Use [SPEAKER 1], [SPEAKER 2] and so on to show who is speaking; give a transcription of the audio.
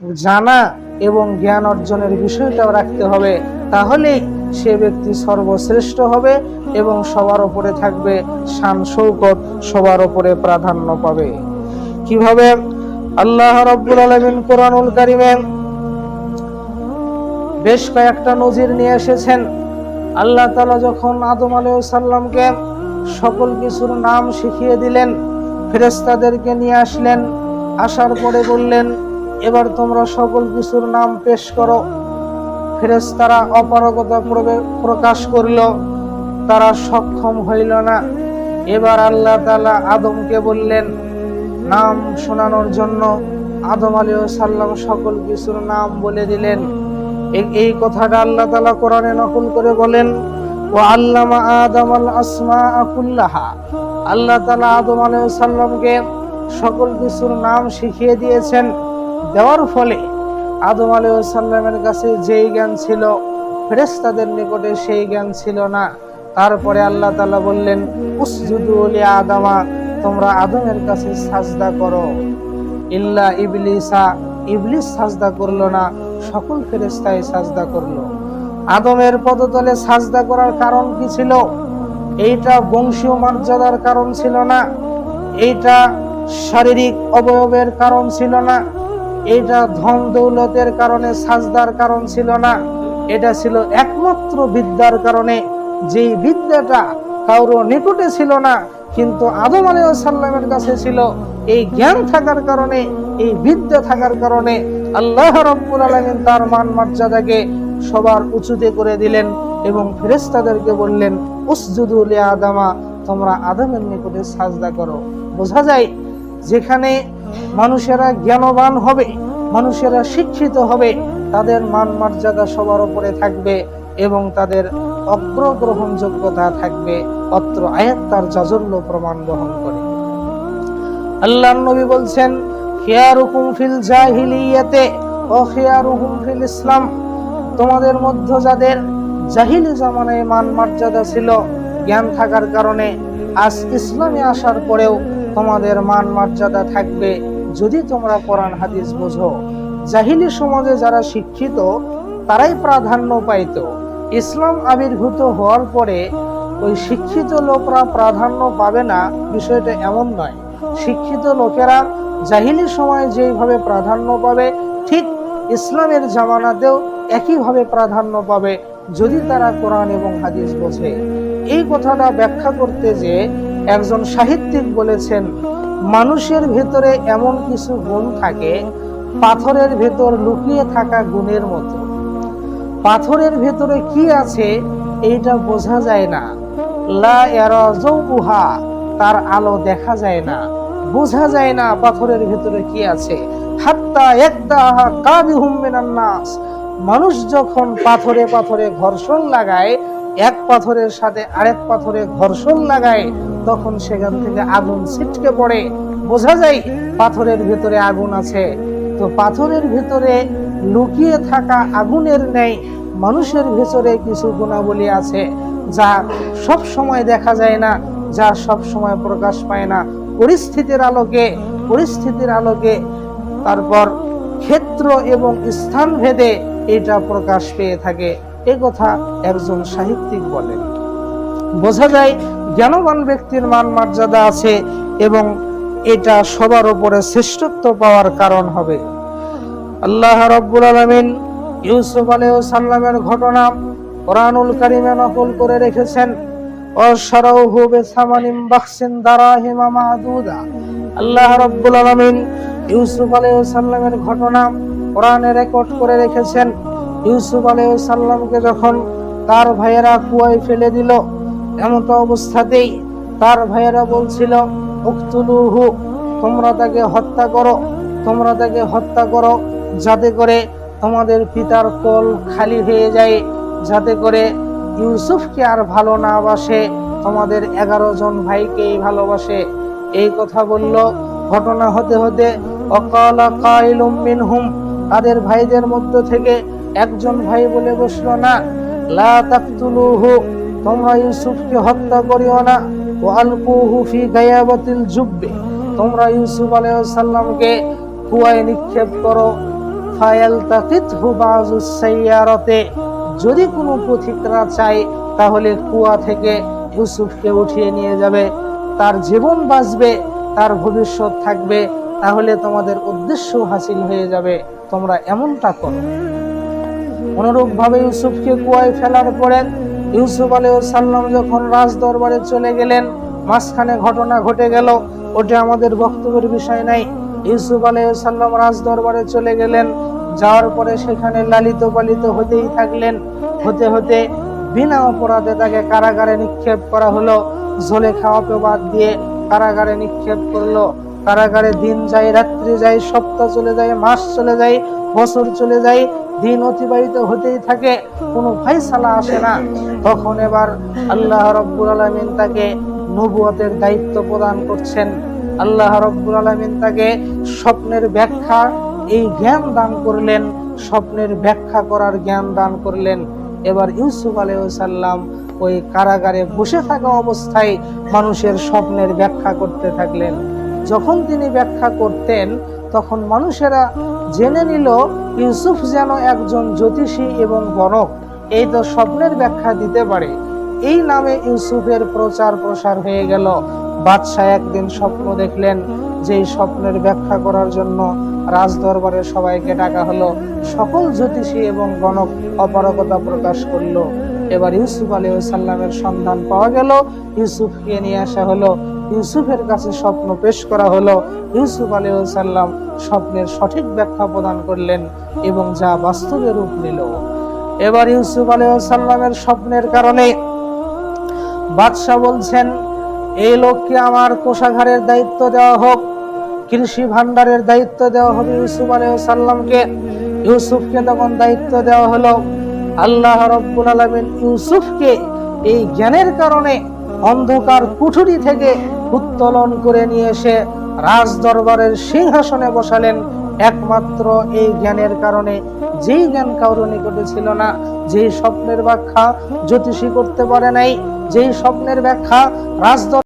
[SPEAKER 1] জানা এবং জ্ঞান অর্জনের বিষয়টাও রাখতে হবে, তাহলেই সে ব্যক্তি সর্বশ্রেষ্ঠ হবে এবং সবার উপরে থাকবে, শান শৌকত সবার উপরে প্রাধান্য পাবে। কিভাবে? আল্লাহ রাব্বুল আলামিন কোরআনুল কারীমে বেশ কয়েকটা নজির নিয়ে এসেছেন। আল্লাহ তাআলা যখন আদম আলাইহিস সালামকে সকল কিছুর নাম শিখিয়ে দিলেন, ফেরেশতাদেরকে নিয়ে আসলেন, আসার পরে বললেন, এবার তোমরা সকল কিছুর নাম পেশ করো। ফেরেশতারা অপারগতা প্রকাশ করল, তারা সক্ষম হইল না। এবার আল্লাহ তাআলা আদমকে বললেন নাম শোনানোর জন্য। আদম আলাইহিস সালাম সকল কিছুর নাম বলে দিলেন। এই কথাটা আল্লাহ তাআলা কোরআনে নকল করে বলেন, ওয়া আল্লামা আদামাল আসমাআ কুল্লাহা। আল্লাহ তাআলা আদম আলাইহিস সালামকে সকল কিছুর নাম শিখিয়ে দিয়েছেন। দেওয়ার ফলে আদম আলাইহিস সালামের কাছে যেই জ্ঞান ছিল, ফেরেশতাদের নিকটে সেই জ্ঞান ছিল না। তারপরে আল্লাহ তাআলা বললেন, উসজুদু লি আদামা, তোমরা আদমের কাছে সাজদা করো। ইল্লা ইবলিসা, ইবলিস সাজদা করলো না, সকল ফেরেশতাই সাজদা করলো। আদমের পদতলে সাজদা করার কারণ কি ছিল? এইটা বংশীয় মর্যাদার কারণ ছিল না, এইটা শারীরিক অবয়বের কারণ ছিল না, এইটা ধন দৌলতের কারণে সাজদার কারণ ছিল না, এটা ছিল একমাত্র বিদ্যার কারণে। যেই বিদ্যাটা কারো নিকটে ছিল না, কিন্তু আদম আলাইহিস সালামের কাছে ছিল। এই জ্ঞান থাকার কারণে, এই বিদ্যা থাকার কারণে আল্লাহ রাব্বুল আলামিন তার মান মর্যাদাকে সবার উঁচুতে করে দিলেন এবং ফেরেশতাদেরকে বললেন, উসজুদু লি আদামা, তোমরা আদমের নিকটে সাজদা করো। বোঝা যায় যেখানে মানুষেরা জ্ঞানবান হবে, মানুষেরা শিক্ষিত হবে, তাদের মান মর্যাদা সবার উপরে থাকবে এবং তাদের অগ্রগ্রহণযোগ্যতা থাকবে। অত্র আয়াত তার জাজল্য প্রমাণ বহন করে। আল্লাহর নবী বলছেন, খিয়ারুকুম ফিল জাহিলিয়াতে ওয়া খিয়ারুকুম ফিল ইসলাম। তোমাদের মধ্যে যাদের জাহিলি জামানায় মান মর্যাদা ছিল, জ্ঞান থাকার কারণে আজ ইসলামে আসার পরেও তোমাদের মান মর্যাদা থাকবে যদি তোমরা কোরআন হাদিস বোঝো। জাহিলি সমাজে যারা শিক্ষিত তারাই প্রাধান্য পাইত। ইসলাম আবির্ভূত হওয়ার পরে ওই শিক্ষিত লোকরা প্রাধান্য পাবে না, বিষয়টা এমন নয়। শিক্ষিত লোকেরা জাহিলি সময়ে যেইভাবে প্রাধান্য পাবে, ঠিক ইসলামের জামানাতেও একইভাবে প্রাধান্য পাবে যদি তারা কোরআন এবং হাদিস বোঝে। এই কথাটা ব্যাখ্যা করতে যে একজন সাহিত্যিক বলেছেন, মানুষের ভেতরে এমন কিছু গুণ থাকে পাথরের ভেতর লুকিয়ে থাকা গুণের মতো। পাথরের ভেতরে কি আছে এইটা বোঝা যায় না, লা ইয়ারা যাওবুহা, তার আলো দেখা যায় না, বোঝা যায় না পাথরের ভেতরে কি আছে। হাত্তা ইয়াকদাহা কাদিহুম মিনান নাস, মানুষ যখন পাথরে পাথরে ঘর্ষণ লাগায়, এক পাথরের সাথে আরেক পাথরে ঘর্ষণ লাগায়, তখন সেখান থেকে আগুন ছিটকে পড়ে, বোঝা যায় পাথরের ভেতরে আগুন আছে। তো পাথরের ভেতরে লুকিয়ে থাকা আগুনের ন্যায় মানুষের ভেতরে কিছু গুণাবলী আছে যা সব সময় দেখা যায় না, যা সব সময় প্রকাশ পায় না। পরিস্থিতির আলোকে তারপর ক্ষেত্র এবং স্থান ভেদে এটা প্রকাশ পেয়ে থাকে। এ কথা একজন সাহিত্যিক বলেন। বোঝা যায় জ্ঞানবান ব্যক্তির মান মর্যাদা আছে এবং এটা সবার উপরে শ্রেষ্ঠত্ব পাওয়ার কারণ হবে। আল্লাহ রাব্বুল আলামিন ইউসুফ আলাইহিস সালামের ঘটনা কোরআনুল কারীমে নকল করে রেখেছেন। ওয়াশরাউহু বিসামানিন বাখসিন দারাহিমা মাদুদা। আল্লাহ রাব্বুল আলামিন ইউসুফ আলাইহিস সালামের ঘটনা কোরআনে রেকর্ড করে রেখেছেন। ইউসুফ আলাইহিস সালামকে যখন তার ভাইয়েরা কুয়ায় ফেলে দিল, এমত অবস্থাতেই তার ভাইয়েরা বলছিল, উকতুলুহু, তোমরা তাকে হত্যা করো, তোমরা তাকে হত্যা করো, যাতে করে তোমাদের পিতার কোল খালি হয়ে যায়, যাতে করে ইউসুফকে আর ভালো না বাসে, তোমাদের 11 জন ভাইকেই ভালোবাসে। এই কথা বলল। ঘটনা হতে হতে ওয়াকালা কাইলুম মিনহুম, তাদের ভাইদের মধ্য থেকে একজন ভাই বলে বসলো, না, লা তাকতুলুহু, তোমরা ইউসুফকে হত্যা করিও না, ওয়ালকুহু ফি গায়াবাতিল জুব্বি, তোমরা ইউসুফ আলাইহিস সালামকে কুয়ায় নিক্ষেপ করো, ফায়ালতাকিতহু বাযুস সাইয়ারাতে, যদি কোনো পথিকরা চায় তাহলে কুয়া থেকে ইউসুফকে উঠিয়ে নিয়ে যাবে, তার জীবন বাঁচবে, তার ভবিষ্যৎ থাকবে, তাহলে তোমাদের উদ্দেশ্য হাসিল হয়ে যাবে, তোমরা এমনটা করো। অনুরূপ ভাবে ইউসুফকে কুয়ায় ফেলার পরে ইউসুফ আলাইহিস সালাম যখন রাজ দরবারে চলে গেলেন, মাঝখানে ঘটনা ঘটে গেল, ওটা আমাদের বক্তব্যের বিষয় নাই। ইউসুফ আলাইহিস সালাম রাজ দরবারে চলে গেলেন, যাওয়ার পরে সেখানে লালিত পালিত হতেই থাকলেন। হতে হতে বিনা অপরাধে তাকে কারাগারে নিক্ষেপ করা হলো। জুলেখা অপবাদ দিয়ে কারাগারে নিক্ষেপ করলো। কারাগারে দিন যায়, রাত্রি যায়, সপ্তাহ চলে যায়, মাস চলে যায়, বছর চলে যায়, দিন অতিবাহিত হতেই থাকে, কোনো ফায়সালা আসে না। তখন এবার আল্লাহ রাব্বুল আলামিন তাকে নবুয়তের দায়িত্ব প্রদান করছেন। আল্লাহ রাব্বুল আলামিন তাকে স্বপ্নের ব্যাখ্যা এই জ্ঞান দান করলেন, স্বপ্নের ব্যাখ্যা করার জ্ঞান দান করলেন। এবার ইউসুফ আলাইহিস সালাম ওই কারাগারে বসে থাকা অবস্থায় মানুষের স্বপ্নের ব্যাখ্যা করতে থাকলেন। যখন তিনি ব্যাখ্যা করতেন তখন মানুষেরা জেনে নিল ইউসুফ যেন একজন জ্যোতিষী এবং গণক, এই তো স্বপ্নের ব্যাখ্যা দিতে পারে। এই নামে ইউসুফের প্রচার প্রসার হয়ে গেল। বাদশাহ একদিন স্বপ্ন দেখলেন, যেই স্বপ্নের ব্যাখ্যা করার জন্য রাজ দরবারের সবাইকে ডাকা হলো। সকল জ্যোতিষী এবং গণক অপারগতা প্রকাশ করলো। এবার ইউসুফ আলাইহিস সালামের সন্ধান পাওয়া গেল, ইউসুফকে নিয়ে আসা হলো, ইউসুফের কাছে স্বপ্ন পেশ করা হলো। ইউসুফ আলাইহিস সালাম স্বপ্নের সঠিক ব্যাখ্যা প্রদান করলেন এবং যা বাস্তবে রূপ নিল। এবার ইউসুফ আলাইহিস সালামের স্বপ্নের কারণে বাদশাহ বলছেন, এই লোককে আমার কোষাগারের দায়িত্ব দেওয়া হোক, কৃষি ভান্ডারের দায়িত্ব দেওয়া হবে ইউসুফ আলাইহিস সালামকে। ইউসুফকে তখন দায়িত্ব দেওয়া হলো। আল্লাহ রাব্বুল আলামিন ইউসুফকে এই জ্ঞানের কারণে অন্ধকার কুঠুরি থেকে উত্তোলন করে নিয়ে এসে রাজ দরবারের সিংহাসনে বসালেন। একমাত্র এই জ্ঞানের কারণে, যেই জ্ঞান কারো নিকটে ছিল না, যেই স্বপ্নের ব্যাখ্যা জ্যোতিষী করতে পারে নাই, যেই স্বপ্নের ব্যাখ্যা রাজ